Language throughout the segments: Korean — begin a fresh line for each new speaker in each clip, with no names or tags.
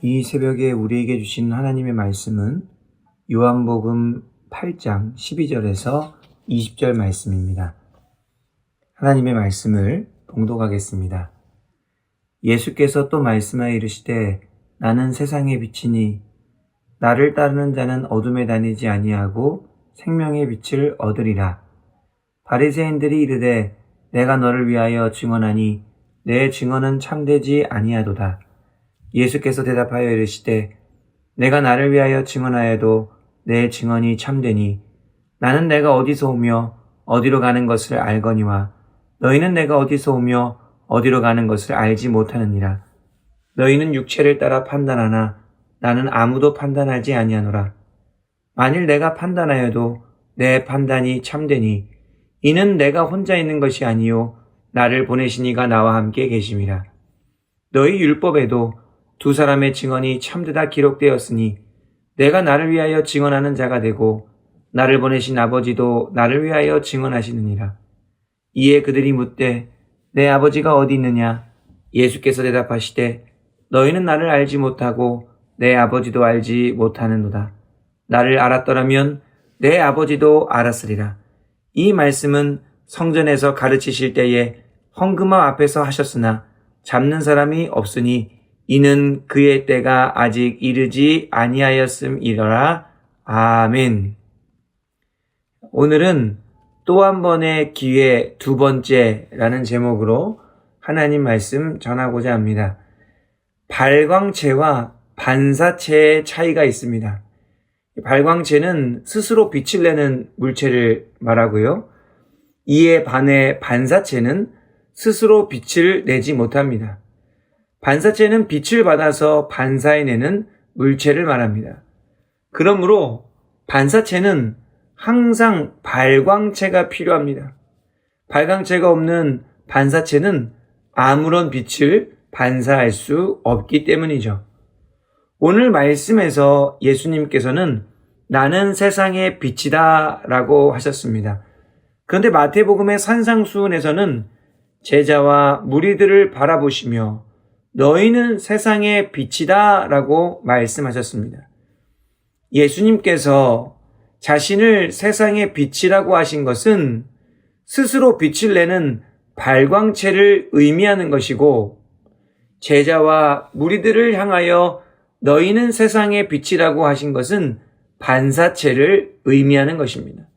이 새벽에 우리에게 주신 하나님의 말씀은 요한복음 8장 12절에서 20절 말씀입니다. 하나님의 말씀을 봉독하겠습니다. 예수께서 또 말씀하여 이르시되 나는 세상의 빛이니 나를 따르는 자는 어둠에 다니지 아니하고 생명의 빛을 얻으리라. 바리새인들이 이르되 내가 너를 위하여 증언하니 내 증언은 참되지 아니하도다. 예수께서 대답하여 이르시되 내가 나를 위하여 증언하여도 내 증언이 참되니 나는 내가 어디서 오며 어디로 가는 것을 알거니와 너희는 내가 어디서 오며 어디로 가는 것을 알지 못하느니라. 너희는 육체를 따라 판단하나 나는 아무도 판단하지 아니하노라. 만일 내가 판단하여도 내 판단이 참되니 이는 내가 혼자 있는 것이 아니요 나를 보내신 이가 나와 함께 계심이라. 너희 율법에도 두 사람의 증언이 참되다 기록되었으니 내가 나를 위하여 증언하는 자가 되고 나를 보내신 아버지도 나를 위하여 증언하시느니라. 이에 그들이 묻되 내 아버지가 어디 있느냐? 예수께서 대답하시되 너희는 나를 알지 못하고 내 아버지도 알지 못하는도다. 나를 알았더라면 내 아버지도 알았으리라. 이 말씀은 성전에서 가르치실 때에 헌금함 앞에서 하셨으나 잡는 사람이 없으니 이는 그의 때가 아직 이르지 아니하였음이러라. 아멘. 오늘은 또 한 번의 기회 두 번째라는 제목으로 하나님 말씀 전하고자 합니다. 발광체와 반사체의 차이가 있습니다. 발광체는 스스로 빛을 내는 물체를 말하고요. 이에 반해 반사체는 스스로 빛을 내지 못합니다. 반사체는 빛을 받아서 반사해내는 물체를 말합니다. 그러므로 반사체는 항상 발광체가 필요합니다. 발광체가 없는 반사체는 아무런 빛을 반사할 수 없기 때문이죠. 오늘 말씀에서 예수님께서는 나는 세상의 빛이다 라고 하셨습니다. 그런데 마태복음의 산상수훈에서는 제자와 무리들을 바라보시며 너희는 세상의 빛이다 라고 말씀하셨습니다. 예수님께서 자신을 세상의 빛이라고 하신 것은 스스로 빛을 내는 발광체를 의미하는 것이고 제자와 무리들을 향하여 너희는 세상의 빛이라고 하신 것은 반사체를 의미하는 것입니다.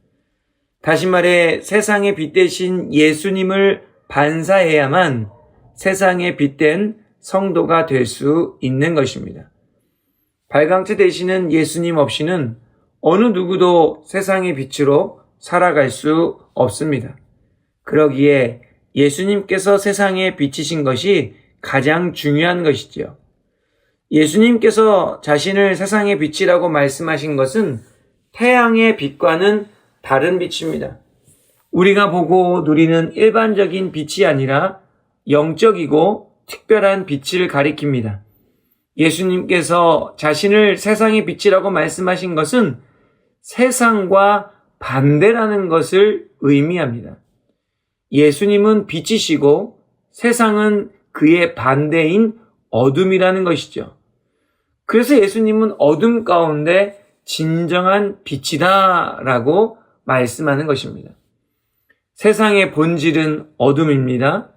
다시 말해 세상의 빛 대신 예수님을 반사해야만 세상의 빛된 성도가 될 수 있는 것입니다. 발광체 되시는 예수님 없이는 어느 누구도 세상의 빛으로 살아갈 수 없습니다. 그러기에 예수님께서 세상에 비치신 것이 가장 중요한 것이지요. 예수님께서 자신을 세상의 빛이라고 말씀하신 것은 태양의 빛과는 다른 빛입니다. 우리가 보고 누리는 일반적인 빛이 아니라 영적이고 특별한 빛을 가리킵니다. 예수님께서 자신을 세상의 빛이라고 말씀하신 것은 세상과 반대라는 것을 의미합니다. 예수님은 빛이시고 세상은 그의 반대인 어둠이라는 것이죠. 그래서 예수님은 어둠 가운데 진정한 빛이다 라고 말씀하는 것입니다. 세상의 본질은 어둠입니다.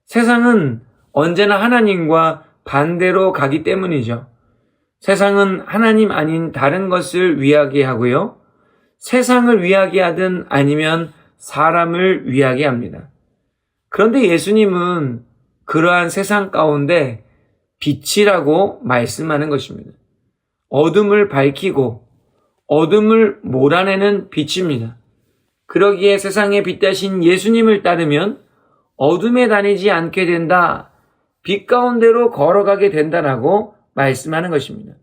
세상은 언제나 하나님과 반대로 가기 때문이죠. 세상은 하나님 아닌 다른 것을 위하게 하고요. 세상을 위하게 하든 아니면 사람을 위하게 합니다. 그런데 예수님은 그러한 세상 가운데 빛이라고 말씀하는 것입니다. 어둠을 밝히고 어둠을 몰아내는 빛입니다. 그러기에 세상에 빛 대신 예수님을 따르면 어둠에 다니지 않게 된다, 빛 가운데로 걸어가게 된다라고 말씀하는 것입니다.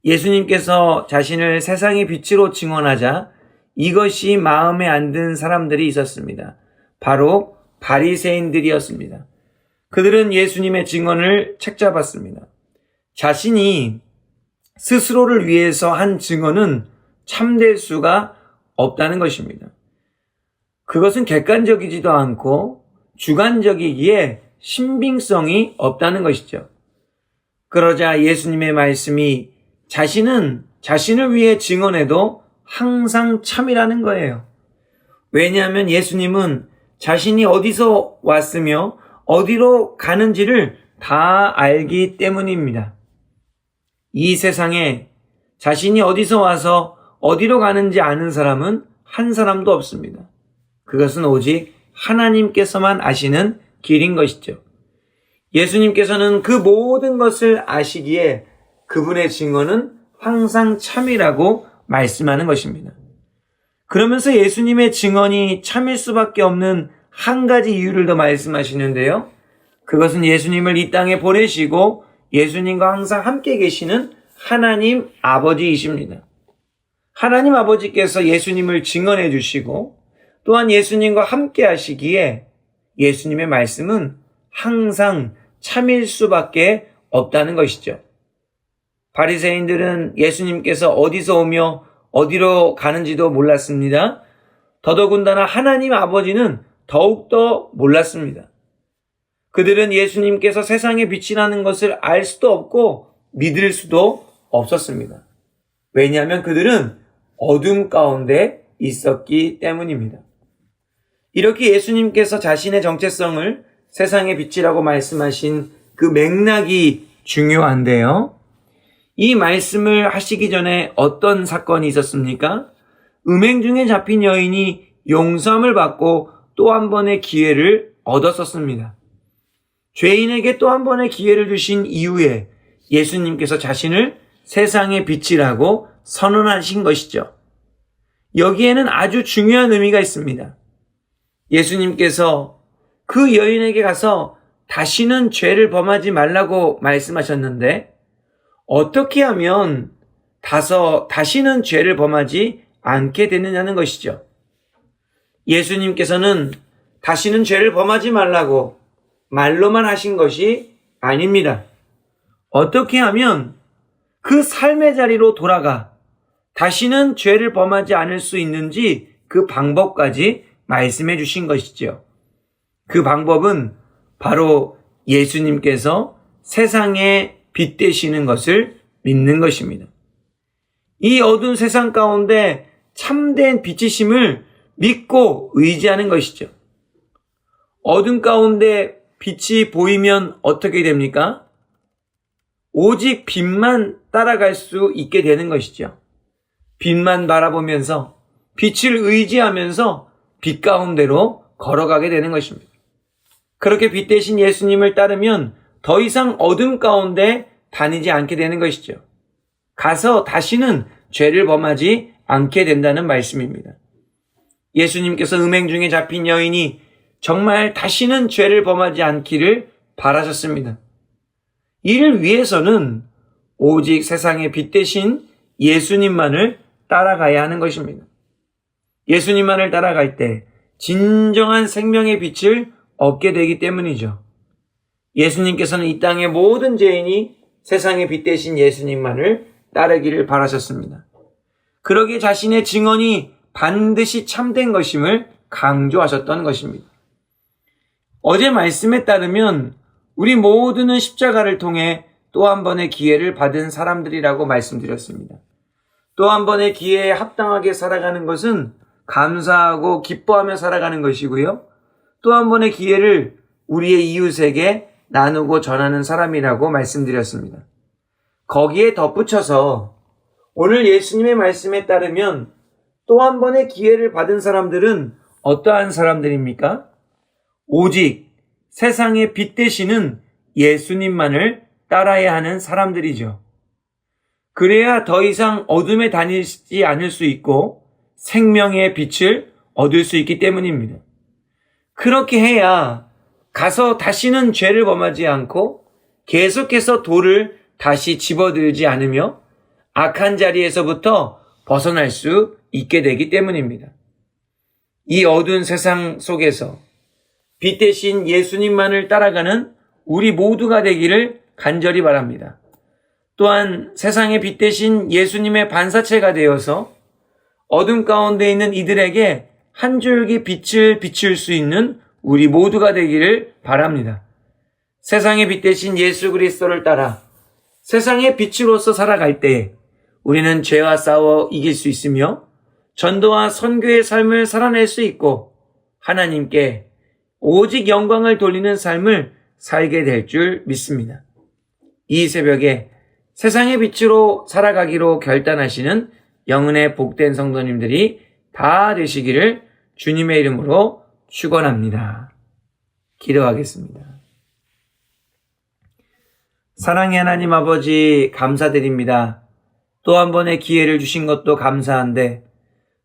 예수님께서 자신을 세상의 빛으로 증언하자 이것이 마음에 안 든 사람들이 있었습니다. 바로 바리새인들이었습니다. 그들은 예수님의 증언을 책잡았습니다. 자신이 스스로를 위해서 한 증언은 참될 수가 없다는 것입니다. 그것은 객관적이지도 않고 주관적이기에 신빙성이 없다는 것이죠. 그러자 예수님의 말씀이 자신은 자신을 위해 증언해도 항상 참이라는 거예요. 왜냐하면 예수님은 자신이 어디서 왔으며 어디로 가는지를 다 알기 때문입니다. 이 세상에 자신이 어디서 와서 어디로 가는지 아는 사람은 한 사람도 없습니다. 그것은 오직 하나님께서만 아시는 길인 것이죠. 예수님께서는 그 모든 것을 아시기에 그분의 증언은 항상 참이라고 말씀하는 것입니다. 그러면서 예수님의 증언이 참일 수밖에 없는 한 가지 이유를 더 말씀하시는데요. 그것은 예수님을 이 땅에 보내시고 예수님과 항상 함께 계시는 하나님 아버지이십니다. 하나님 아버지께서 예수님을 증언해 주시고 또한 예수님과 함께 하시기에 예수님의 말씀은 항상 참일 수밖에 없다는 것이죠. 바리새인들은 예수님께서 어디서 오며 어디로 가는지도 몰랐습니다. 더더군다나 하나님 아버지는 더욱더 몰랐습니다. 그들은 예수님께서 세상의 빛이라는 것을 알 수도 없고 믿을 수도 없었습니다. 왜냐하면 그들은 어둠 가운데 있었기 때문입니다. 이렇게 예수님께서 자신의 정체성을 세상의 빛이라고 말씀하신 그 맥락이 중요한데요. 이 말씀을 하시기 전에 어떤 사건이 있었습니까? 음행 중에 잡힌 여인이 용서함을 받고 또 한 번의 기회를 얻었었습니다. 죄인에게 또 한 번의 기회를 주신 이후에 예수님께서 자신을 세상의 빛이라고 선언하신 것이죠. 여기에는 아주 중요한 의미가 있습니다. 예수님께서 그 여인에게 가서 다시는 죄를 범하지 말라고 말씀하셨는데 어떻게 하면 다시는 죄를 범하지 않게 되느냐는 것이죠. 예수님께서는 다시는 죄를 범하지 말라고 말로만 하신 것이 아닙니다. 어떻게 하면 그 삶의 자리로 돌아가 다시는 죄를 범하지 않을 수 있는지 그 방법까지 말씀해 주신 것이죠. 그 방법은 바로 예수님께서 세상의 빛 되시는 것을 믿는 것입니다. 이 어두운 세상 가운데 참된 빛이심을 믿고 의지하는 것이죠. 어둠 가운데 빛이 보이면 어떻게 됩니까? 오직 빛만 따라갈 수 있게 되는 것이죠. 빛만 바라보면서 빛을 의지하면서 빛 가운데로 걸어가게 되는 것입니다. 그렇게 빛 대신 예수님을 따르면 더 이상 어둠 가운데 다니지 않게 되는 것이죠. 가서 다시는 죄를 범하지 않게 된다는 말씀입니다. 예수님께서 음행 중에 잡힌 여인이 정말 다시는 죄를 범하지 않기를 바라셨습니다. 이를 위해서는 오직 세상의 빛 대신 예수님만을 따라가야 하는 것입니다. 예수님만을 따라갈 때 진정한 생명의 빛을 얻게 되기 때문이죠. 예수님께서는 이 땅의 모든 죄인이 세상의 빛 대신 예수님만을 따르기를 바라셨습니다. 그러기에 자신의 증언이 반드시 참된 것임을 강조하셨던 것입니다. 어제 말씀에 따르면 우리 모두는 십자가를 통해 또 한 번의 기회를 받은 사람들이라고 말씀드렸습니다. 또 한 번의 기회에 합당하게 살아가는 것은 감사하고 기뻐하며 살아가는 것이고요. 또 한 번의 기회를 우리의 이웃에게 나누고 전하는 사람이라고 말씀드렸습니다. 거기에 덧붙여서 오늘 예수님의 말씀에 따르면 또 한 번의 기회를 받은 사람들은 어떠한 사람들입니까? 오직 세상의 빛 되시는 예수님만을 따라야 하는 사람들이죠. 그래야 더 이상 어둠에 다니지 않을 수 있고 생명의 빛을 얻을 수 있기 때문입니다. 그렇게 해야 가서 다시는 죄를 범하지 않고 계속해서 돌을 다시 집어들지 않으며 악한 자리에서부터 벗어날 수 있게 되기 때문입니다. 이 어두운 세상 속에서 빛 대신 예수님만을 따라가는 우리 모두가 되기를 간절히 바랍니다. 또한 세상의 빛 대신 예수님의 반사체가 되어서 어둠 가운데 있는 이들에게 한 줄기 빛을 비출 수 있는 우리 모두가 되기를 바랍니다. 세상의 빛 대신 예수 그리스도를 따라 세상의 빛으로서 살아갈 때 우리는 죄와 싸워 이길 수 있으며 전도와 선교의 삶을 살아낼 수 있고 하나님께 오직 영광을 돌리는 삶을 살게 될 줄 믿습니다. 이 새벽에 세상의 빛으로 살아가기로 결단하시는 영은의 복된 성도님들이 다 되시기를 주님의 이름으로 축원합니다. 기도하겠습니다. 사랑의 하나님 아버지 감사드립니다. 또 한 번의 기회를 주신 것도 감사한데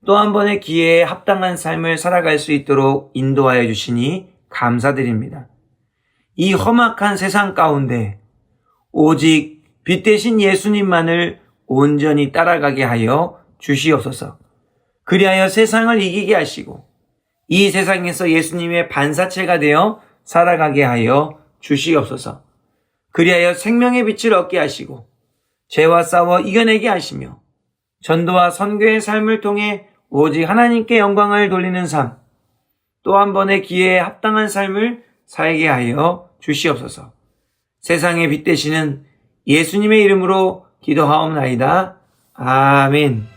또 한 번의 기회에 합당한 삶을 살아갈 수 있도록 인도하여 주시니 감사드립니다. 이 험악한 세상 가운데 오직 빛 대신 예수님만을 온전히 따라가게 하여 주시옵소서. 그리하여 세상을 이기게 하시고 이 세상에서 예수님의 반사체가 되어 살아가게 하여 주시옵소서. 그리하여 생명의 빛을 얻게 하시고 죄와 싸워 이겨내게 하시며 전도와 선교의 삶을 통해 오직 하나님께 영광을 돌리는 삶, 또 한 번의 기회에 합당한 삶을 살게 하여 주시옵소서. 세상의 빛 되시는 예수님의 이름으로 기도하옵나이다. 아멘.